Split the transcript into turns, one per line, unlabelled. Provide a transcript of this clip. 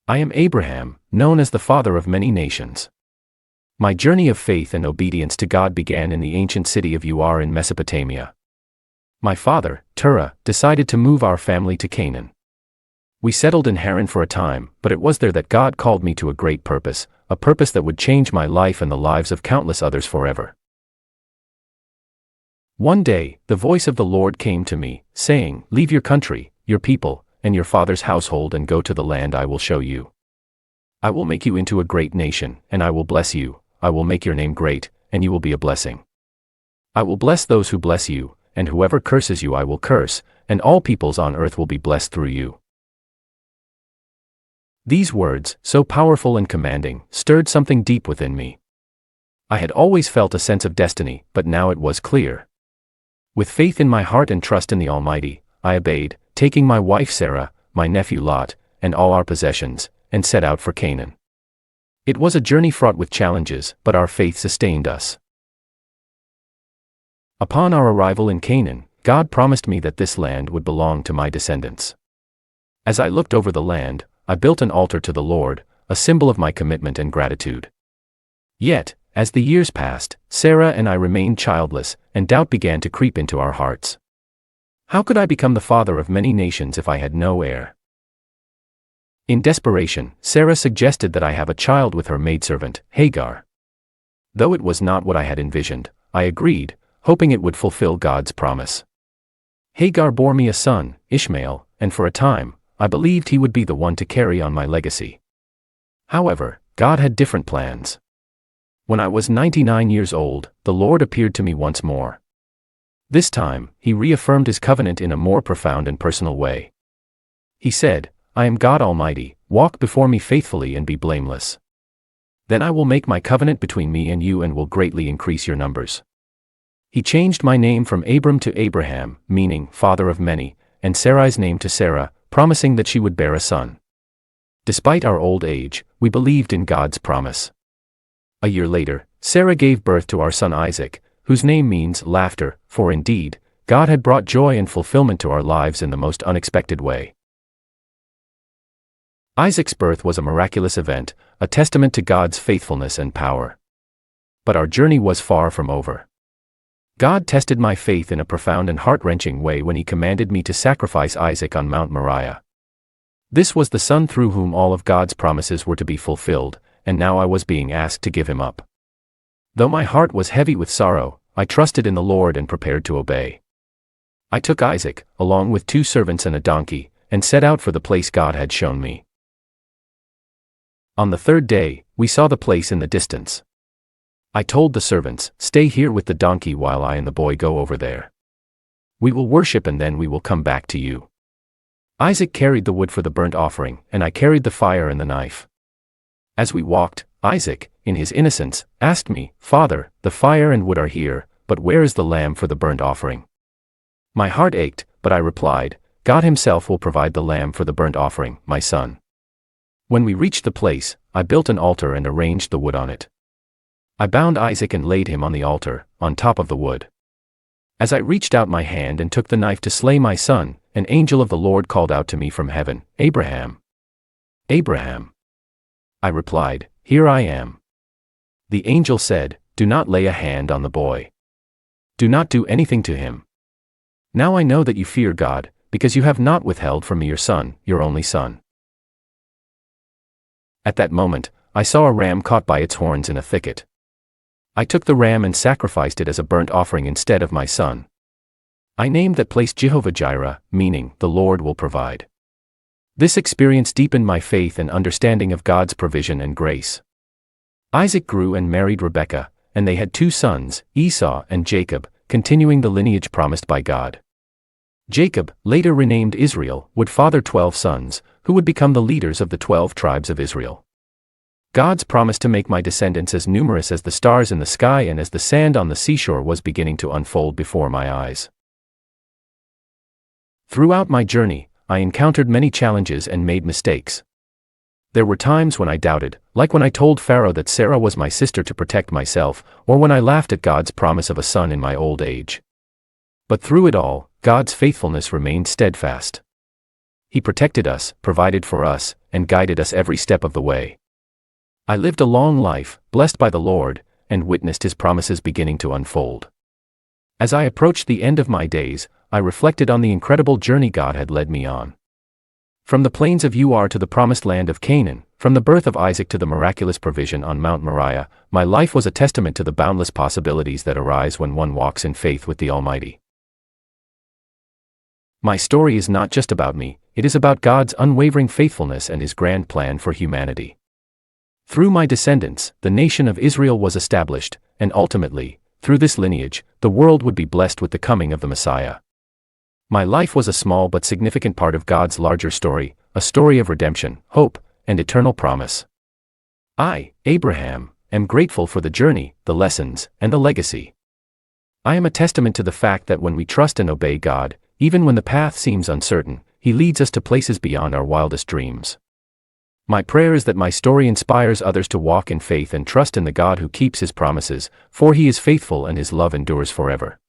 I am Abraham, known as the father of many nations. My journey of faith and obedience to God began in the ancient city of Ur in Mesopotamia. My father, Tura, decided to move our family to Canaan. We settled in Haran for a time, but it was there that God called me to a great purpose, a purpose that would change my life and the lives of countless others forever. One day, the voice of the Lord came to me, saying, "Leave your country, your people, and your father's household and go to the land I will show you. I will make you into a great nation, and I will bless you. I will make your name great, and you will be a blessing. I will bless those who bless you, and whoever curses you I will curse, and all peoples on earth will be blessed through you." These words, so powerful and commanding, stirred something deep within me. I had always felt a sense of destiny, but now it was clear. With faith in my heart and trust in the Almighty, I obeyed, taking my wife Sarah, my nephew Lot, and all our possessions, and set out for Canaan. It was a journey fraught with challenges, but our faith sustained us. Upon our arrival in Canaan, God promised me that this land would belong to my descendants. As I looked over the land, I built an altar to the Lord, a symbol of my commitment and gratitude. Yet, as the years passed, Sarah and I remained childless, and doubt began to creep into our hearts. How could I become the father of many nations if I had no heir? In desperation, Sarah suggested that I have a child with her maidservant, Hagar. Though it was not what I had envisioned, I agreed, hoping it would fulfill God's promise. Hagar bore me a son, Ishmael, and for a time, I believed he would be the one to carry on my legacy. However, God had different plans. When I was 99 years old, the Lord appeared to me once more. This time, he reaffirmed his covenant in a more profound and personal way. He said, "I am God Almighty, walk before me faithfully and be blameless. Then I will make my covenant between me and you and will greatly increase your numbers." He changed my name from Abram to Abraham, meaning father of many, and Sarai's name to Sarah, promising that she would bear a son. Despite our old age, we believed in God's promise. A year later, Sarah gave birth to our son Isaac, whose name means laughter, for indeed, God had brought joy and fulfillment to our lives in the most unexpected way. Isaac's birth was a miraculous event, a testament to God's faithfulness and power. But our journey was far from over. God tested my faith in a profound and heart-wrenching way when he commanded me to sacrifice Isaac on Mount Moriah. This was the son through whom all of God's promises were to be fulfilled, and now I was being asked to give him up. Though my heart was heavy with sorrow, I trusted in the Lord and prepared to obey. I took Isaac, along with 2 servants and a donkey, and set out for the place God had shown me. On the 3rd day, we saw the place in the distance. I told the servants, "Stay here with the donkey while I and the boy go over there. We will worship and then we will come back to you." Isaac carried the wood for the burnt offering, and I carried the fire and the knife. As we walked, Isaac, in his innocence, asked me, "Father, the fire and wood are here, but where is the lamb for the burnt offering?" My heart ached, but I replied, "God himself will provide the lamb for the burnt offering, my son." When we reached the place, I built an altar and arranged the wood on it. I bound Isaac and laid him on the altar, on top of the wood. As I reached out my hand and took the knife to slay my son, an angel of the Lord called out to me from heaven, "Abraham! Abraham!" I replied, "Here I am." The angel said, "Do not lay a hand on the boy. Do not do anything to him. Now I know that you fear God, because you have not withheld from me your son, your only son." At that moment, I saw a ram caught by its horns in a thicket. I took the ram and sacrificed it as a burnt offering instead of my son. I named that place Jehovah-Jireh, meaning, "The Lord will provide." This experience deepened my faith and understanding of God's provision and grace. Isaac grew and married Rebekah, and they had 2 sons, Esau and Jacob, continuing the lineage promised by God. Jacob, later renamed Israel, would father 12 sons, who would become the leaders of the 12 tribes of Israel. God's promise to make my descendants as numerous as the stars in the sky and as the sand on the seashore was beginning to unfold before my eyes. Throughout my journey, I encountered many challenges and made mistakes. There were times when I doubted, like when I told Pharaoh that Sarah was my sister to protect myself, or when I laughed at God's promise of a son in my old age. But through it all, God's faithfulness remained steadfast. He protected us, provided for us, and guided us every step of the way. I lived a long life, blessed by the Lord, and witnessed His promises beginning to unfold. As I approached the end of my days, I reflected on the incredible journey God had led me on. From the plains of Ur to the promised land of Canaan, from the birth of Isaac to the miraculous provision on Mount Moriah, my life was a testament to the boundless possibilities that arise when one walks in faith with the Almighty. My story is not just about me, it is about God's unwavering faithfulness and His grand plan for humanity. Through my descendants, the nation of Israel was established, and ultimately, through this lineage, the world would be blessed with the coming of the Messiah. My life was a small but significant part of God's larger story, a story of redemption, hope, and eternal promise. I, Abraham, am grateful for the journey, the lessons, and the legacy. I am a testament to the fact that when we trust and obey God, even when the path seems uncertain, He leads us to places beyond our wildest dreams. My prayer is that my story inspires others to walk in faith and trust in the God who keeps His promises, for He is faithful and His love endures forever.